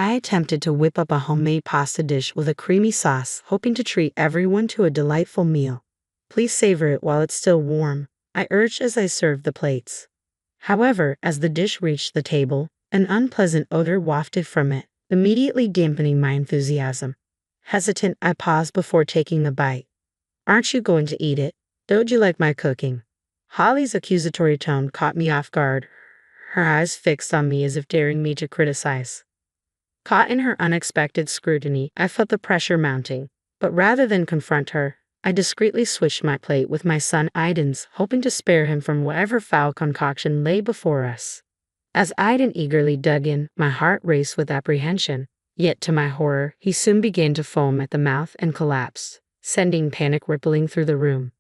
I attempted to whip up a homemade pasta dish with a creamy sauce, hoping to treat everyone to a delightful meal. Please savor it while it's still warm, I urged as I served the plates. However, as the dish reached the table, an unpleasant odor wafted from it, immediately dampening my enthusiasm. Hesitant, I paused before taking the bite. Aren't you going to eat it? Don't you like my cooking? Holly's accusatory tone caught me off guard, her eyes fixed on me as if daring me to criticize. Caught in her unexpected scrutiny, I felt the pressure mounting, but rather than confront her, I discreetly switched my plate with my son Aiden's, hoping to spare him from whatever foul concoction lay before us. As Aiden eagerly dug in, my heart raced with apprehension. Yet to my horror, he soon began to foam at the mouth and collapsed, sending panic rippling through the room.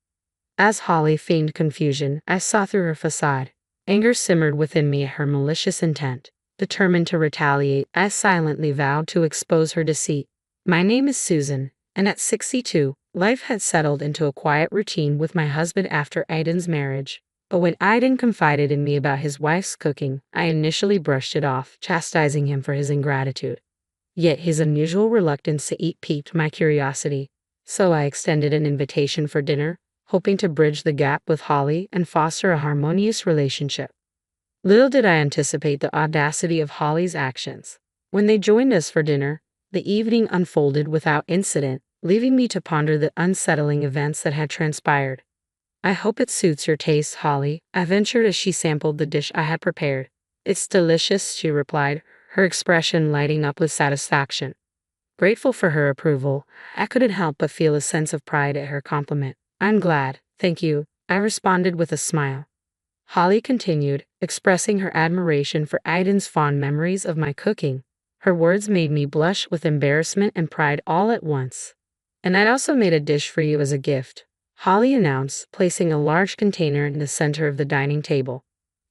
As Holly feigned confusion, I saw through her facade. Anger simmered within me at her malicious intent. Determined to retaliate, I silently vowed to expose her deceit. My name is Susan, and at 62, life had settled into a quiet routine with my husband after Aiden's marriage. But when Aiden confided in me about his wife's cooking, I initially brushed it off, chastising him for his ingratitude. Yet his unusual reluctance to eat piqued my curiosity, so I extended an invitation for dinner, hoping to bridge the gap with Holly and foster a harmonious relationship. Little did I anticipate the audacity of Holly's actions. When they joined us for dinner, the evening unfolded without incident, leaving me to ponder the unsettling events that had transpired. I hope it suits your taste, Holly, I ventured as she sampled the dish I had prepared. It's delicious, she replied, her expression lighting up with satisfaction. Grateful for her approval, I couldn't help but feel a sense of pride at her compliment. I'm glad, thank you, I responded with a smile. Holly continued, expressing her admiration for Aiden's fond memories of my cooking. Her words made me blush with embarrassment and pride all at once. And I'd also made a dish for you as a gift, Holly announced, placing a large container in the center of the dining table.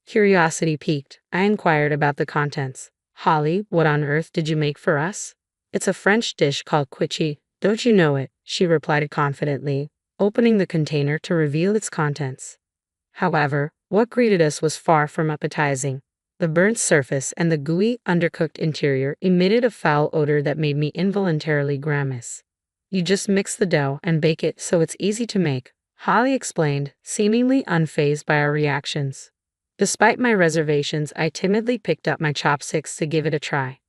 Curiosity piqued, I inquired about the contents. Holly, what on earth did you make for us? It's a French dish called quiche, don't you know it? She replied confidently, opening the container to reveal its contents. However, what greeted us was far from appetizing. The burnt surface and the gooey, undercooked interior emitted a foul odor that made me involuntarily grimace. You just mix the dough and bake it so it's easy to make, Holly explained, seemingly unfazed by our reactions. Despite my reservations, I timidly picked up my chopsticks to give it a try.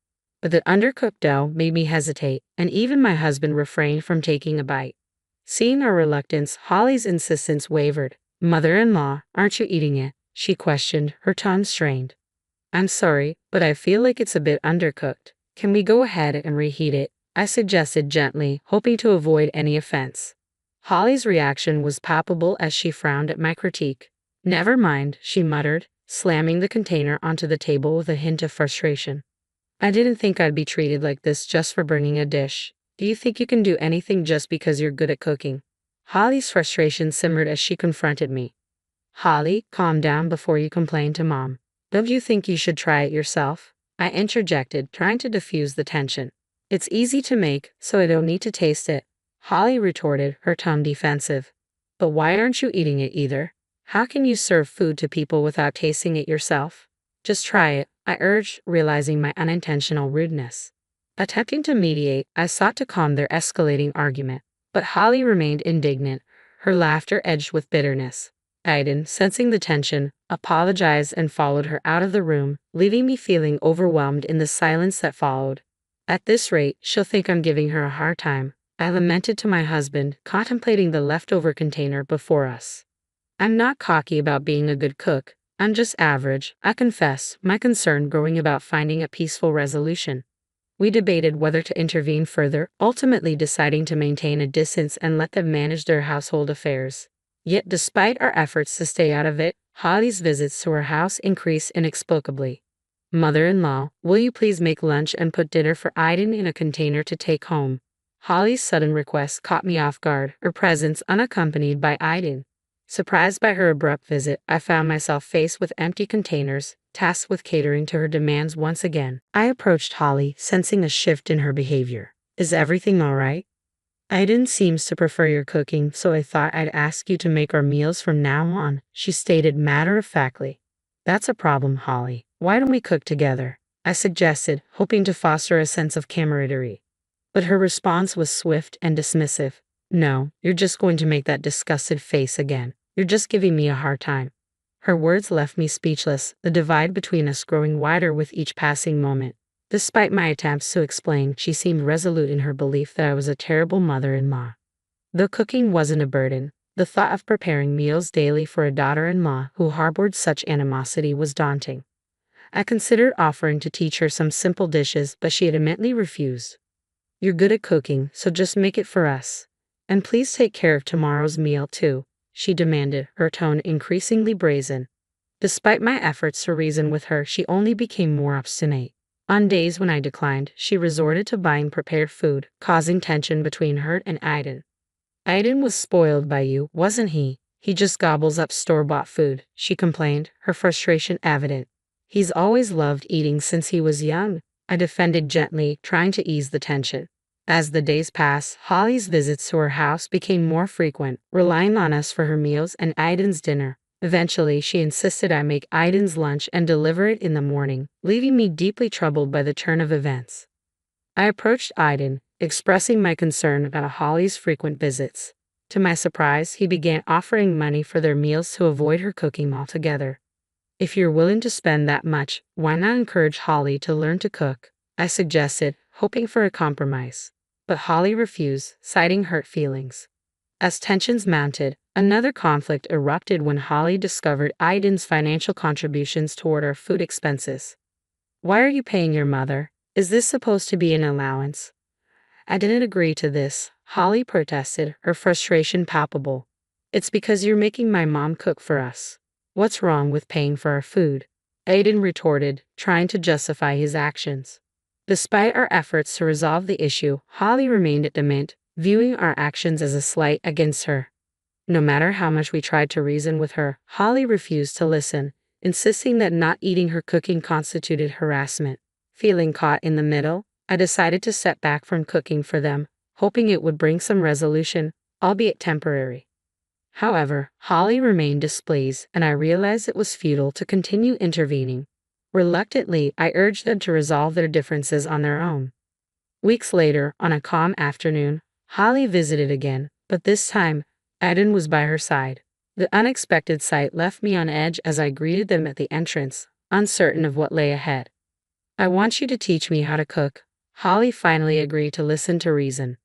But the undercooked dough made me hesitate, and even my husband refrained from taking a bite. Seeing our reluctance, Holly's insistence wavered. Mother-in-law, aren't you eating it? She questioned, her tone strained. I'm sorry, but I feel like it's a bit undercooked. Can we go ahead and reheat it? I suggested gently, hoping to avoid any offense. Holly's reaction was palpable as she frowned at my critique. Never mind, she muttered, slamming the container onto the table with a hint of frustration. I didn't think I'd be treated like this just for bringing a dish. Do you think you can do anything just because you're good at cooking? Holly's frustration simmered as she confronted me. Holly, calm down before you complain to Mom. Don't you think you should try it yourself? I interjected, trying to diffuse the tension. It's easy to make, so I don't need to taste it, Holly retorted, her tone defensive. But why aren't you eating it either? How can you serve food to people without tasting it yourself? Just try it, I urged, realizing my unintentional rudeness. Attempting to mediate, I sought to calm their escalating argument, but Holly remained indignant, her laughter edged with bitterness. Aiden, sensing the tension, apologized and followed her out of the room, leaving me feeling overwhelmed in the silence that followed. At this rate, she'll think I'm giving her a hard time, I lamented to my husband, contemplating the leftover container before us. I'm not cocky about being a good cook, I'm just average, I confess, my concern growing about finding a peaceful resolution. We debated whether to intervene further, ultimately deciding to maintain a distance and let them manage their household affairs. Yet despite our efforts to stay out of it, Holly's visits to our house increased inexplicably. Mother-in-law, will you please make lunch and put dinner for Aiden in a container to take home? Holly's sudden request caught me off guard, her presence unaccompanied by Aiden. Surprised by her abrupt visit, I found myself faced with empty containers, tasked with catering to her demands once again. I approached Holly, sensing a shift in her behavior. Is everything all right? Aiden seems to prefer your cooking, so I thought I'd ask you to make our meals from now on, she stated matter-of-factly. That's a problem, Holly. Why don't we cook together? I suggested, hoping to foster a sense of camaraderie. But her response was swift and dismissive. No, you're just going to make that disgusted face again. You're just giving me a hard time. Her words left me speechless, the divide between us growing wider with each passing moment. Despite my attempts to explain, she seemed resolute in her belief that I was a terrible mother-in-law. Though cooking wasn't a burden, the thought of preparing meals daily for a daughter-in-law who harbored such animosity was daunting. I considered offering to teach her some simple dishes, but she adamantly refused. You're good at cooking, so just make it for us. And please take care of tomorrow's meal too, she demanded, her tone increasingly brazen. Despite my efforts to reason with her, she only became more obstinate. On days when I declined, she resorted to buying prepared food, causing tension between her and Aiden. Aiden was spoiled by you, wasn't he? He just gobbles up store-bought food, she complained, her frustration evident. He's always loved eating since he was young, I defended gently, trying to ease the tension. As the days passed, Holly's visits to her house became more frequent, relying on us for her meals and Aiden's dinner. Eventually, she insisted I make Aiden's lunch and deliver it in the morning, leaving me deeply troubled by the turn of events. I approached Aiden, expressing my concern about Holly's frequent visits. To my surprise, he began offering money for their meals to avoid her cooking altogether. If you're willing to spend that much, why not encourage Holly to learn to cook? I suggested, hoping for a compromise. But Holly refused, citing hurt feelings. As tensions mounted, another conflict erupted when Holly discovered Aiden's financial contributions toward our food expenses. Why are you paying your mother? Is this supposed to be an allowance? I didn't agree to this, Holly protested, her frustration palpable. It's because you're making my mom cook for us. What's wrong with paying for our food? Aiden retorted, trying to justify his actions. Despite our efforts to resolve the issue, Holly remained adamant, viewing our actions as a slight against her. No matter how much we tried to reason with her, Holly refused to listen, insisting that not eating her cooking constituted harassment. Feeling caught in the middle, I decided to step back from cooking for them, hoping it would bring some resolution, albeit temporary. However, Holly remained displeased, and I realized it was futile to continue intervening. Reluctantly, I urged them to resolve their differences on their own. Weeks later, on a calm afternoon, Holly visited again, but this time, Aiden was by her side. The unexpected sight left me on edge as I greeted them at the entrance, uncertain of what lay ahead. I want you to teach me how to cook. Holly finally agreed to listen to reason.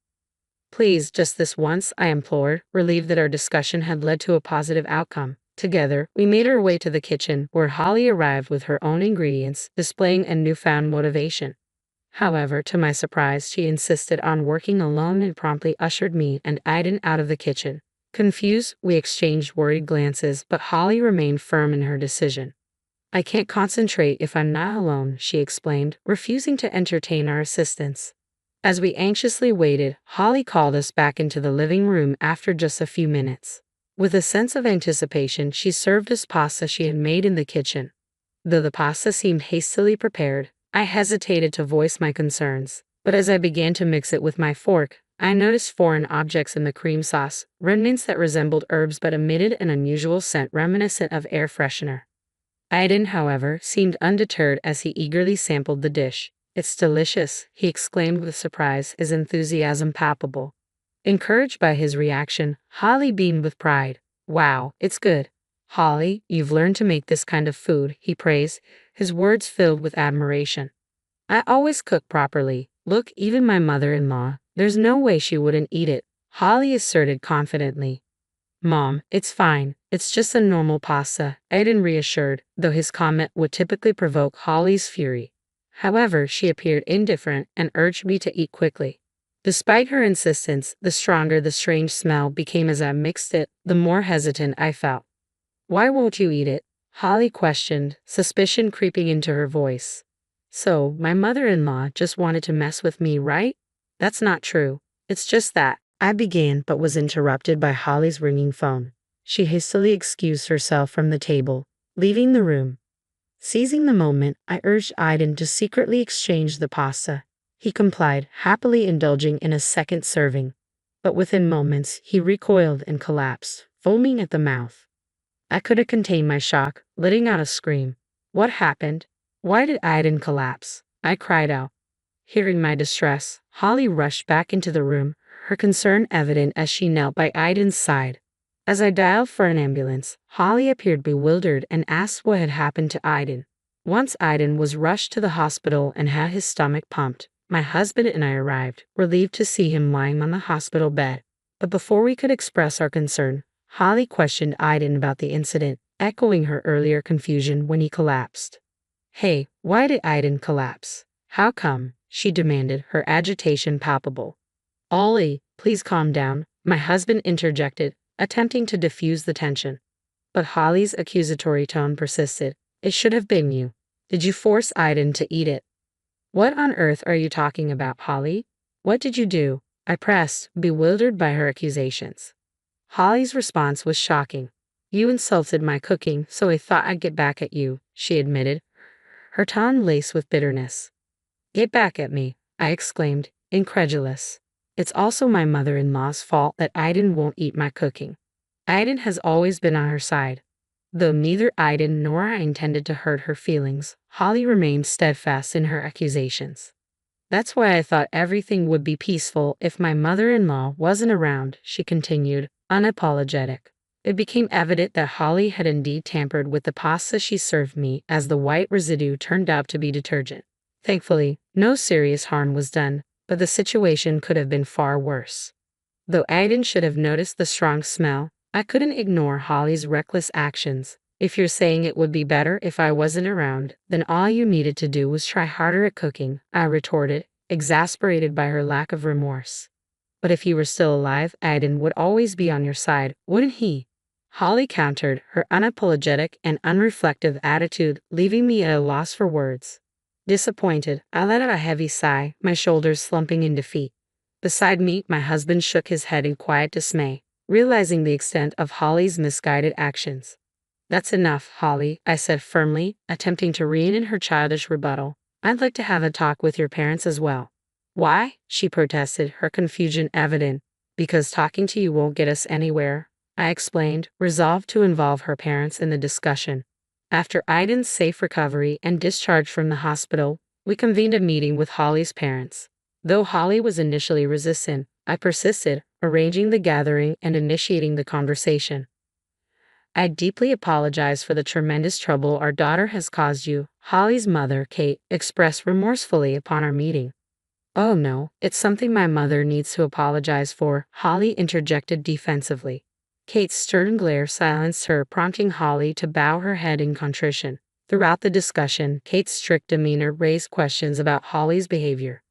Please, just this once, I implored, relieved that our discussion had led to a positive outcome. Together, we made our way to the kitchen, where Holly arrived with her own ingredients, displaying a newfound motivation. However, to my surprise, she insisted on working alone and promptly ushered me and Aiden out of the kitchen. Confused, we exchanged worried glances, but Holly remained firm in her decision. I can't concentrate if I'm not alone, she explained, refusing to entertain our assistance. As we anxiously waited, Holly called us back into the living room after just a few minutes. With a sense of anticipation, she served us pasta she had made in the kitchen. Though the pasta seemed hastily prepared, I hesitated to voice my concerns. But as I began to mix it with my fork, I noticed foreign objects in the cream sauce, remnants that resembled herbs but emitted an unusual scent reminiscent of air freshener. Aiden, however, seemed undeterred as he eagerly sampled the dish. It's delicious, he exclaimed with surprise, his enthusiasm palpable. Encouraged by his reaction, Holly beamed with pride. Wow, it's good. Holly, you've learned to make this kind of food, he praised, his words filled with admiration. I always cook properly. Look, even my mother-in-law, there's no way she wouldn't eat it, Holly asserted confidently. Mom, it's fine. It's just a normal pasta, Aiden reassured, though his comment would typically provoke Holly's fury. However, she appeared indifferent and urged me to eat quickly. Despite her insistence, the stronger the strange smell became as I mixed it, the more hesitant I felt. Why won't you eat it? Holly questioned, suspicion creeping into her voice. So, my mother-in-law just wanted to mess with me, right? That's not true. It's just that. I began but was interrupted by Holly's ringing phone. She hastily excused herself from the table, leaving the room. Seizing the moment, I urged Aiden to secretly exchange the pasta. He complied, happily indulging in a second serving. But within moments, he recoiled and collapsed, foaming at the mouth. I couldn't contain my shock, letting out a scream. What happened? Why did Aiden collapse? I cried out. Hearing my distress, Holly rushed back into the room, her concern evident as she knelt by Aiden's side. As I dialed for an ambulance, Holly appeared bewildered and asked what had happened to Aiden. Once Aiden was rushed to the hospital and had his stomach pumped, my husband and I arrived, relieved to see him lying on the hospital bed. But before we could express our concern, Holly questioned Aiden about the incident, echoing her earlier confusion when he collapsed. Hey, why did Aiden collapse? How come? She demanded, her agitation palpable. Ollie, please calm down, my husband interjected, attempting to diffuse the tension. But Holly's accusatory tone persisted. It should have been you. Did you force Aiden to eat it? What on earth are you talking about, Holly? What did you do? I pressed, bewildered by her accusations. Holly's response was shocking. You insulted my cooking, so I thought I'd get back at you, she admitted, her tone laced with bitterness. Get back at me, I exclaimed, incredulous. It's also my mother-in-law's fault that Aiden won't eat my cooking. Aiden has always been on her side. Though neither Aiden nor I intended to hurt her feelings, Holly remained steadfast in her accusations. That's why I thought everything would be peaceful if my mother-in-law wasn't around, she continued, unapologetic. It became evident that Holly had indeed tampered with the pasta she served me, as the white residue turned out to be detergent. Thankfully, no serious harm was done, but the situation could have been far worse. Though Aiden should have noticed the strong smell, I couldn't ignore Holly's reckless actions. If you're saying it would be better if I wasn't around, then all you needed to do was try harder at cooking, I retorted, exasperated by her lack of remorse. But if he were still alive, Aiden would always be on your side, wouldn't he? Holly countered, her unapologetic and unreflective attitude leaving me at a loss for words. Disappointed, I let out a heavy sigh, my shoulders slumping in defeat. Beside me, my husband shook his head in quiet dismay, realizing the extent of Holly's misguided actions. That's enough, Holly, I said firmly, attempting to rein in her childish rebuttal. I'd like to have a talk with your parents as well. Why? She protested, her confusion evident. Because talking to you won't get us anywhere, I explained, resolved to involve her parents in the discussion. After Aiden's safe recovery and discharge from the hospital, we convened a meeting with Holly's parents. Though Holly was initially resistant, I persisted, arranging the gathering and initiating the conversation. I deeply apologize for the tremendous trouble our daughter has caused you, Holly's mother, Kate, expressed remorsefully upon our meeting. Oh no, it's something my mother needs to apologize for, Holly interjected defensively. Kate's stern glare silenced her, prompting Holly to bow her head in contrition. Throughout the discussion, Kate's strict demeanor raised questions about Holly's behavior.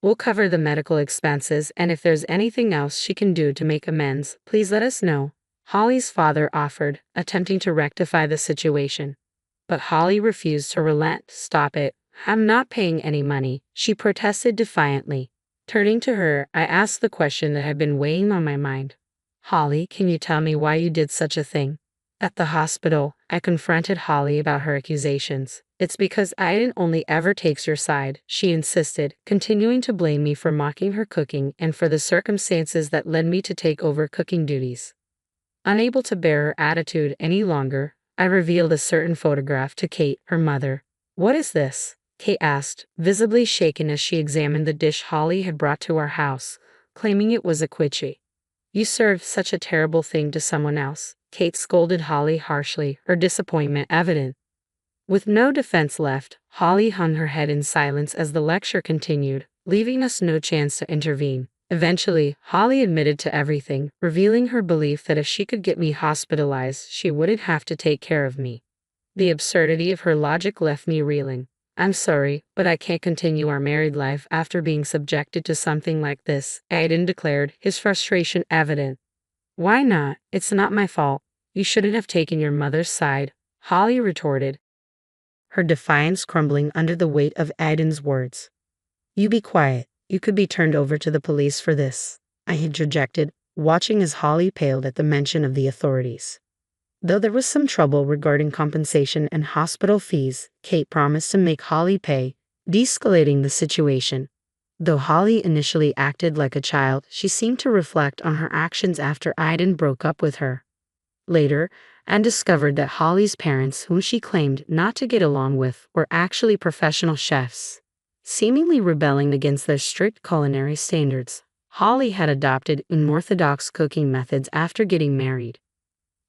We'll cover the medical expenses, and if there's anything else she can do to make amends, please let us know, Holly's father offered, attempting to rectify the situation. But Holly refused to relent. Stop it. I'm not paying any money, she protested defiantly. Turning to her, I asked the question that had been weighing on my mind. Holly, can you tell me why you did such a thing? At the hospital, I confronted Holly about her accusations. It's because Aiden only ever takes your side, she insisted, continuing to blame me for mocking her cooking and for the circumstances that led me to take over cooking duties. Unable to bear her attitude any longer, I revealed a certain photograph to Kate, her mother. What is this? Kate asked, visibly shaken as she examined the dish Holly had brought to our house, claiming it was a quiche. You served such a terrible thing to someone else, Kate scolded Holly harshly, her disappointment evident. With no defense left, Holly hung her head in silence as the lecture continued, leaving us no chance to intervene. Eventually, Holly admitted to everything, revealing her belief that if she could get me hospitalized, she wouldn't have to take care of me. The absurdity of her logic left me reeling. I'm sorry, but I can't continue our married life after being subjected to something like this, Aiden declared, his frustration evident. Why not? It's not my fault. You shouldn't have taken your mother's side, Holly retorted, her defiance crumbling under the weight of Aiden's words. You be quiet. You could be turned over to the police for this, I interjected, watching as Holly paled at the mention of the authorities. Though there was some trouble regarding compensation and hospital fees, Kate promised to make Holly pay, de-escalating the situation. Though Holly initially acted like a child, she seemed to reflect on her actions after Aiden broke up with her. Later, and discovered that Holly's parents, whom she claimed not to get along with, were actually professional chefs. Seemingly rebelling against their strict culinary standards, Holly had adopted unorthodox cooking methods after getting married.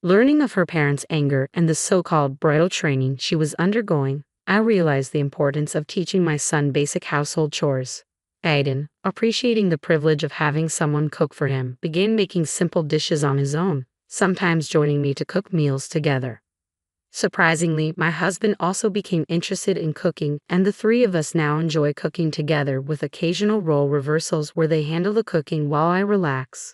Learning of her parents' anger and the so-called bridal training she was undergoing, I realized the importance of teaching my son basic household chores. Aiden, appreciating the privilege of having someone cook for him, began making simple dishes on his own, sometimes joining me to cook meals together. Surprisingly, my husband also became interested in cooking, and the three of us now enjoy cooking together with occasional role reversals where they handle the cooking while I relax.